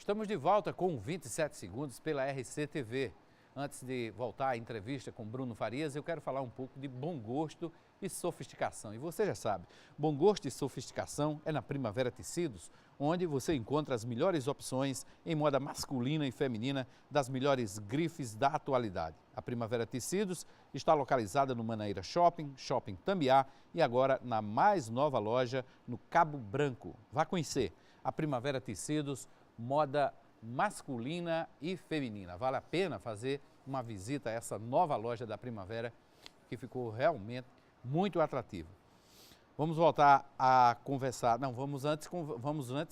Estamos de volta com 27 segundos pela RCTV. Antes de voltar à entrevista com Bruno Farias, eu quero falar um pouco de bom gosto e sofisticação. E você já sabe, bom gosto e sofisticação é na Primavera Tecidos, onde você encontra as melhores opções em moda masculina e feminina das melhores grifes da atualidade. A Primavera Tecidos está localizada no Manaíra Shopping, Shopping Tambiá e agora na mais nova loja no Cabo Branco. Vá conhecer a Primavera Tecidos, moda masculina e feminina. Vale a pena fazer uma visita a essa nova loja da Primavera, que ficou realmente muito atrativa. Vamos voltar a conversar. Não, vamos antes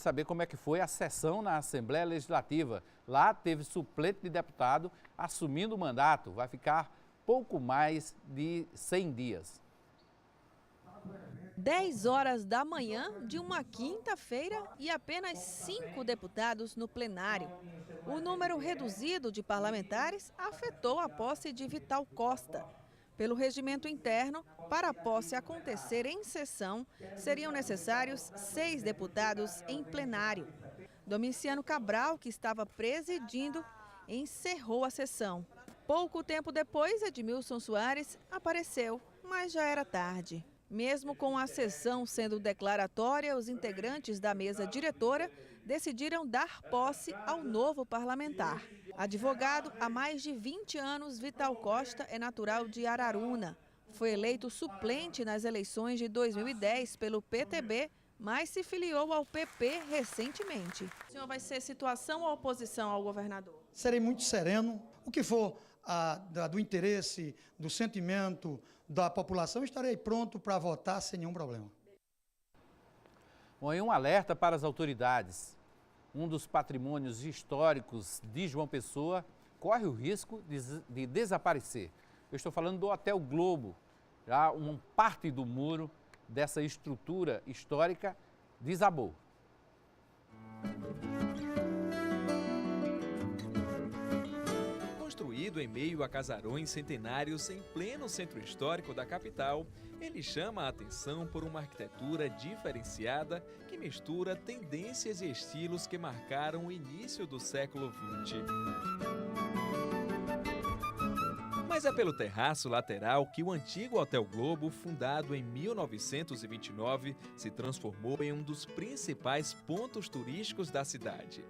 saber como é que foi a sessão na Assembleia Legislativa. Lá teve suplente de deputado assumindo o mandato. Vai ficar pouco mais de 100 dias. 10 horas da manhã de uma quinta-feira e apenas 5 deputados no plenário. O número reduzido de parlamentares afetou a posse de Vital Costa. Pelo regimento interno, para a posse acontecer em sessão, seriam necessários 6 deputados em plenário. Domiciano Cabral, que estava presidindo, encerrou a sessão. Pouco tempo depois, Edmilson Soares apareceu, mas já era tarde. Mesmo com a sessão sendo declaratória, os integrantes da mesa diretora decidiram dar posse ao novo parlamentar. Advogado há mais de 20 anos, Vital Costa é natural de Araruna. Foi eleito suplente nas eleições de 2010 pelo PTB, mas se filiou ao PP recentemente. O senhor vai ser situação ou oposição ao governador? Serei muito sereno. O que for do interesse, do sentimento da população, estarei pronto para votar sem nenhum problema. Bom, e um alerta para as autoridades. Um dos patrimônios históricos de João Pessoa corre o risco de desaparecer. Eu estou falando do Hotel Globo. Já uma parte do muro dessa estrutura histórica desabou. Construído em meio a casarões centenários em pleno centro histórico da capital, ele chama a atenção por uma arquitetura diferenciada que mistura tendências e estilos que marcaram o início do século XX. Mas é pelo terraço lateral que o antigo Hotel Globo, fundado em 1929, se transformou em um dos principais pontos turísticos da cidade.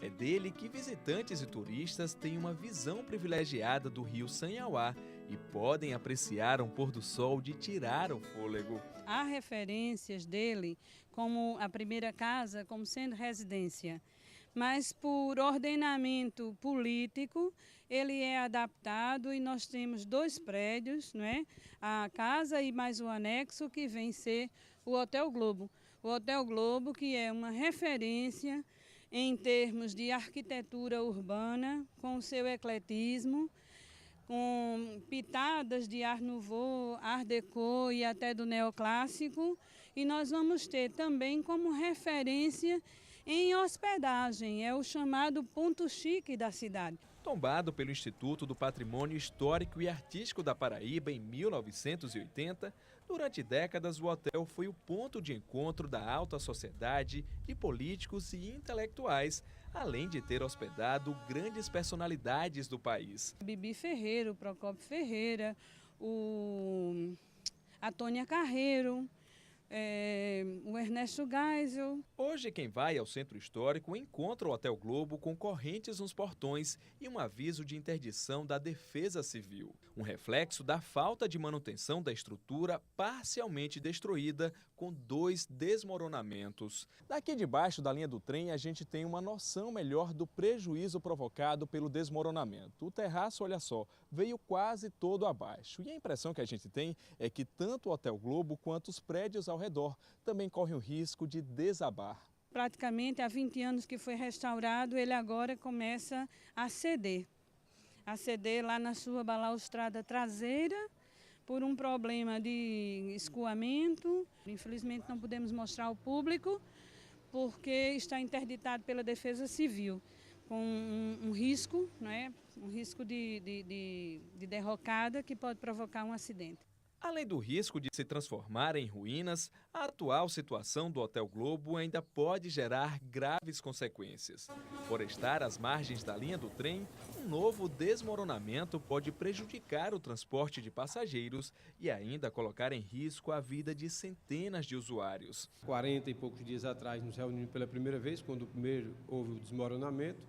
É dele que visitantes e turistas têm uma visão privilegiada do rio Sanhauá e podem apreciar um pôr do sol de tirar o fôlego. Há referências dele como a primeira casa, como sendo residência, mas por ordenamento político ele é adaptado e nós temos 2 prédios, não é? A casa e mais o anexo que vem ser o Hotel Globo. O Hotel Globo, que é uma referência em termos de arquitetura urbana, com o seu ecletismo, com pitadas de Art Nouveau, Art Deco e até do neoclássico. E nós vamos ter também como referência em hospedagem, é o chamado ponto chique da cidade. Tombado pelo Instituto do Patrimônio Histórico e Artístico da Paraíba em 1980, durante décadas o hotel foi o ponto de encontro da alta sociedade, de políticos e intelectuais, além de ter hospedado grandes personalidades do país. Bibi Ferreira, o Procópio Ferreira, a Tônia Carreiro, o Ernesto Geisel. Hoje quem vai ao centro histórico encontra o Hotel Globo com correntes nos portões e um aviso de interdição da Defesa Civil. Um reflexo da falta de manutenção da estrutura parcialmente destruída com 2 desmoronamentos. Daqui debaixo da linha do trem a gente tem uma noção melhor do prejuízo provocado pelo desmoronamento. O terraço, olha só, veio quase todo abaixo. E a impressão que a gente tem é que tanto o Hotel Globo quanto os prédios ao redor também correm o risco de desabar. Praticamente há 20 anos que foi restaurado, ele agora começa a ceder. A ceder lá na sua balaustrada traseira por um problema de escoamento. Infelizmente não podemos mostrar ao público porque está interditado pela Defesa Civil, com um risco, não é? Um risco de derrocada que pode provocar um acidente. Além do risco de se transformar em ruínas, a atual situação do Hotel Globo ainda pode gerar graves consequências. Por estar às margens da linha do trem, um novo desmoronamento pode prejudicar o transporte de passageiros e ainda colocar em risco a vida de centenas de usuários. 40 e poucos dias atrás nos reunimos pela primeira vez, quando primeiro houve o desmoronamento,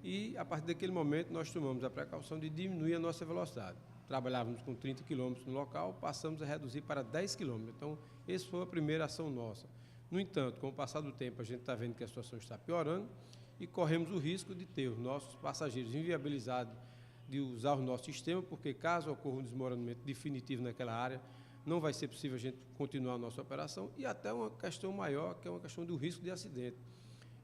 e a partir daquele momento nós tomamos a precaução de diminuir a nossa velocidade. Trabalhávamos com 30 km no local, passamos a reduzir para 10 km. Então, essa foi a primeira ação nossa. No entanto, com o passar do tempo, a gente está vendo que a situação está piorando e corremos o risco de ter os nossos passageiros inviabilizados de usar o nosso sistema, porque caso ocorra um desmoronamento definitivo naquela área, não vai ser possível a gente continuar a nossa operação e até uma questão maior, que é uma questão do risco de acidente.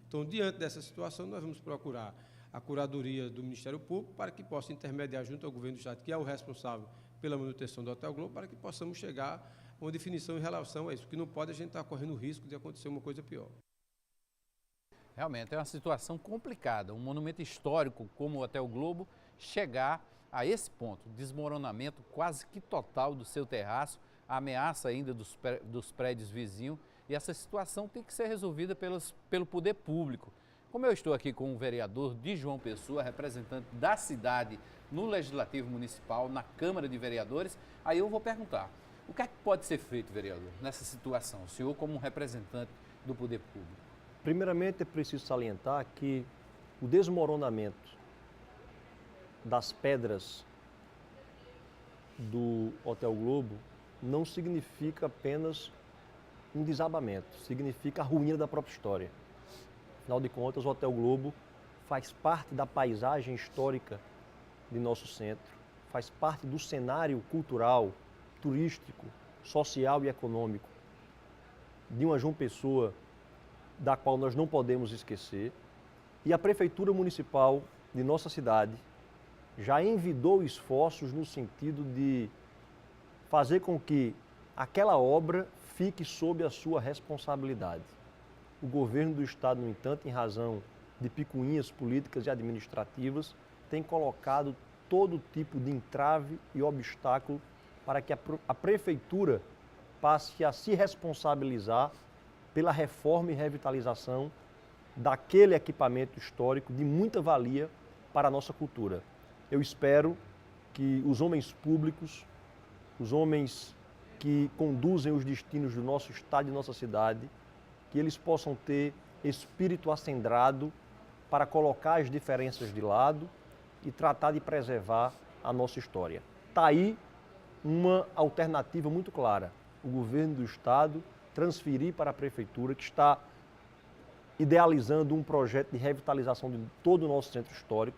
Então, diante dessa situação, nós vamos procurar a Curadoria do Ministério Público para que possa intermediar junto ao Governo do Estado, que é o responsável pela manutenção do Hotel Globo, para que possamos chegar a uma definição em relação a isso, porque não pode a gente estar correndo o risco de acontecer uma coisa pior. Realmente é uma situação complicada, um monumento histórico como o Hotel Globo chegar a esse ponto, desmoronamento quase que total do seu terraço, a ameaça ainda dos prédios vizinhos, e essa situação tem que ser resolvida pelo poder público. Como eu estou aqui com um vereador de João Pessoa, representante da cidade no Legislativo Municipal, na Câmara de Vereadores, aí eu vou perguntar, o que é que pode ser feito, vereador, nessa situação? O senhor como um representante do poder público. Primeiramente, é preciso salientar que o desmoronamento das pedras do Hotel Globo não significa apenas um desabamento, significa a ruína da própria história. Afinal de contas, o Hotel Globo faz parte da paisagem histórica de nosso centro, faz parte do cenário cultural, turístico, social e econômico de uma João Pessoa, da qual nós não podemos esquecer. E a Prefeitura Municipal de nossa cidade já envidou esforços no sentido de fazer com que aquela obra fique sob a sua responsabilidade. O governo do Estado, no entanto, em razão de picuinhas políticas e administrativas, tem colocado todo tipo de entrave e obstáculo para que a Prefeitura passe a se responsabilizar pela reforma e revitalização daquele equipamento histórico de muita valia para a nossa cultura. Eu espero que os homens públicos, os homens que conduzem os destinos do nosso Estado e nossa cidade, que eles possam ter espírito acendrado para colocar as diferenças de lado e tratar de preservar a nossa história. Está aí uma alternativa muito clara. O governo do Estado transferir para a Prefeitura, que está idealizando um projeto de revitalização de todo o nosso centro histórico,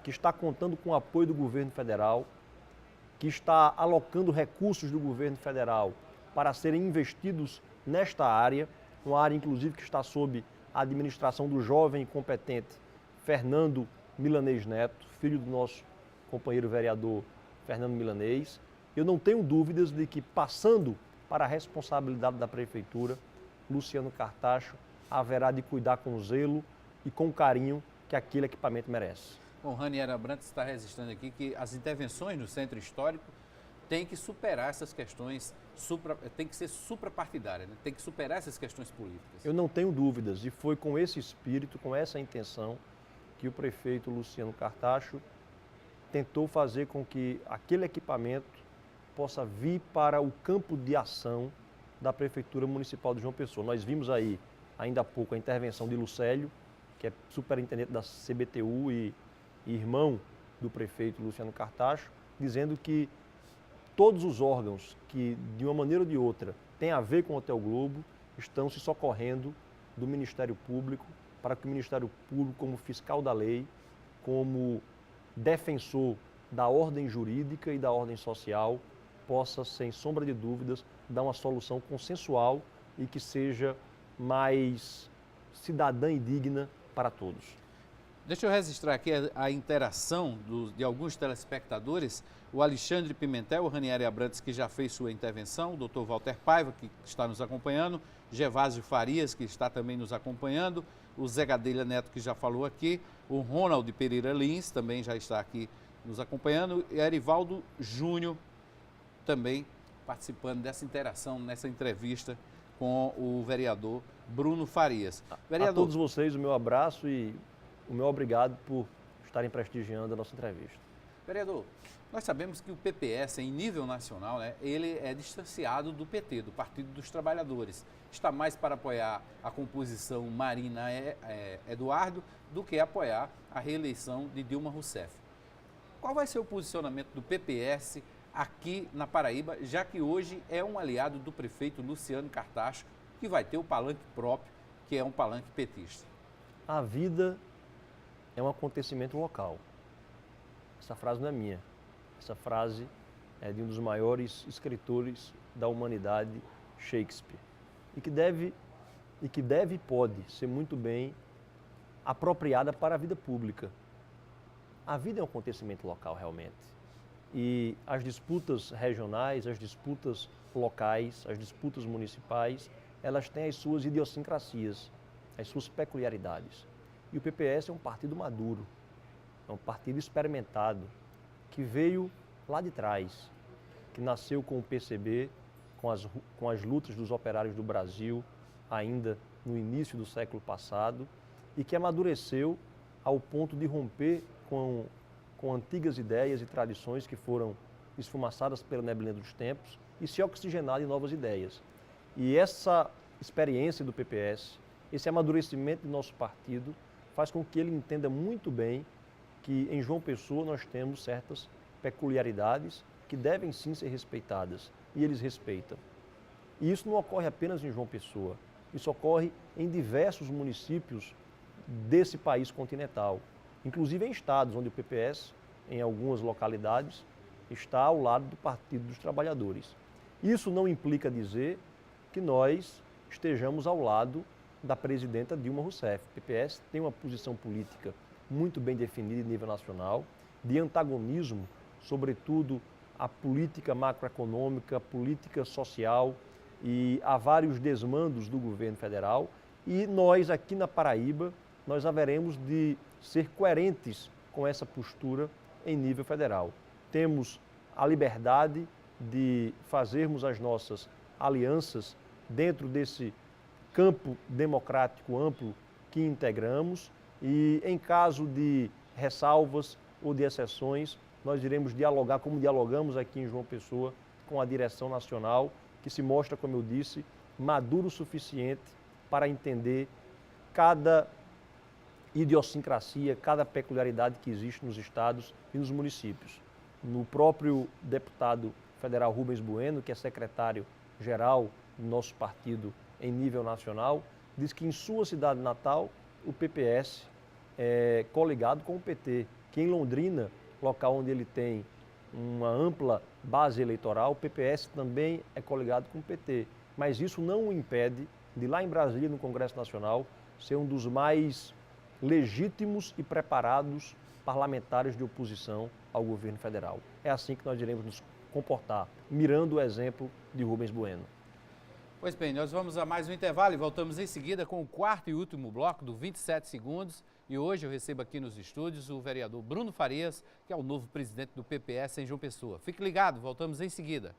que está contando com o apoio do governo federal, que está alocando recursos do governo federal para serem investidos nesta área, uma área inclusive que está sob a administração do jovem e competente Fernando Milanês Neto, filho do nosso companheiro vereador Fernando Milanês. Eu não tenho dúvidas de que, passando para a responsabilidade da Prefeitura, Luciano Cartacho haverá de cuidar com zelo e com carinho que aquele equipamento merece. Bom, Ranieri Abrantes está registrando aqui que as intervenções no centro histórico têm que superar essas questões, tem que ser suprapartidária, né? Tem que superar essas questões políticas. Eu não tenho dúvidas, e foi com esse espírito, com essa intenção, que o prefeito Luciano Cartacho tentou fazer com que aquele equipamento possa vir para o campo de ação da Prefeitura Municipal de João Pessoa. Nós vimos aí, ainda há pouco, a intervenção de Lucélio, que é superintendente da CBTU e irmão do prefeito Luciano Cartacho, dizendo que todos os órgãos que, de uma maneira ou de outra, têm a ver com o Hotel Globo, estão se socorrendo do Ministério Público, para que o Ministério Público, como fiscal da lei, como defensor da ordem jurídica e da ordem social, possa, sem sombra de dúvidas, dar uma solução consensual e que seja mais cidadã e digna para todos. Deixa eu registrar aqui a interação de alguns telespectadores. O Alexandre Pimentel, o Ranieri Abrantes, que já fez sua intervenção, o doutor Walter Paiva, que está nos acompanhando, Gervásio Farias, que está também nos acompanhando, o Zé Gadelha Neto, que já falou aqui, o Ronald Pereira Lins, também já está aqui nos acompanhando, e Erivaldo Júnior, também participando dessa interação, nessa entrevista com o vereador Bruno Farias. A todos vocês o meu abraço e o meu obrigado por estarem prestigiando a nossa entrevista. Vereador, nós sabemos que o PPS, em nível nacional, né, ele é distanciado do PT, do Partido dos Trabalhadores. Está mais para apoiar a composição Marina Eduardo do que apoiar a reeleição de Dilma Rousseff. Qual vai ser o posicionamento do PPS aqui na Paraíba, já que hoje é um aliado do prefeito Luciano Cartacho, que vai ter o palanque próprio, que é um palanque petista? A vida é um acontecimento local. Essa frase não é minha. Essa frase é de um dos maiores escritores da humanidade, Shakespeare. E que deve e pode ser muito bem apropriada para a vida pública. A vida é um acontecimento local, realmente. E as disputas regionais, as disputas locais, as disputas municipais, elas têm as suas idiosincrasias, as suas peculiaridades. E o PPS é um partido maduro, é um partido experimentado, que veio lá de trás, que nasceu com o PCB, com as lutas dos operários do Brasil, ainda no início do século passado, e que amadureceu ao ponto de romper com antigas ideias e tradições que foram esfumaçadas pela neblina dos tempos e se oxigenar de novas ideias. E essa experiência do PPS, esse amadurecimento do nosso partido, faz com que ele entenda muito bem que em João Pessoa nós temos certas peculiaridades que devem sim ser respeitadas, e eles respeitam. E isso não ocorre apenas em João Pessoa, isso ocorre em diversos municípios desse país continental, inclusive em estados onde o PPS, em algumas localidades, está ao lado do Partido dos Trabalhadores. Isso não implica dizer que nós estejamos ao lado da presidenta Dilma Rousseff. O PPS tem uma posição política muito bem definida em nível nacional, de antagonismo, sobretudo à política macroeconômica, política social, e há vários desmandos do governo federal. E nós, aqui na Paraíba, nós haveremos de ser coerentes com essa postura em nível federal. Temos a liberdade de fazermos as nossas alianças dentro desse campo democrático amplo que integramos, e em caso de ressalvas ou de exceções, nós iremos dialogar, como dialogamos aqui em João Pessoa, com a direção nacional, que se mostra, como eu disse, maduro o suficiente para entender cada idiosincrasia, cada peculiaridade que existe nos estados e nos municípios. No próprio deputado federal Rubens Bueno, que é secretário-geral do nosso partido em nível nacional, diz que em sua cidade natal o PPS é coligado com o PT, que em Londrina, local onde ele tem uma ampla base eleitoral, o PPS também é coligado com o PT. Mas isso não o impede de, lá em Brasília, no Congresso Nacional, ser um dos mais legítimos e preparados parlamentares de oposição ao governo federal. É assim que nós iremos nos comportar, mirando o exemplo de Rubens Bueno. Pois bem, nós vamos a mais um intervalo e voltamos em seguida com o quarto e último bloco do 27 segundos. E hoje eu recebo aqui nos estúdios o vereador Bruno Farias, que é o novo presidente do PPS em João Pessoa. Fique ligado, voltamos em seguida.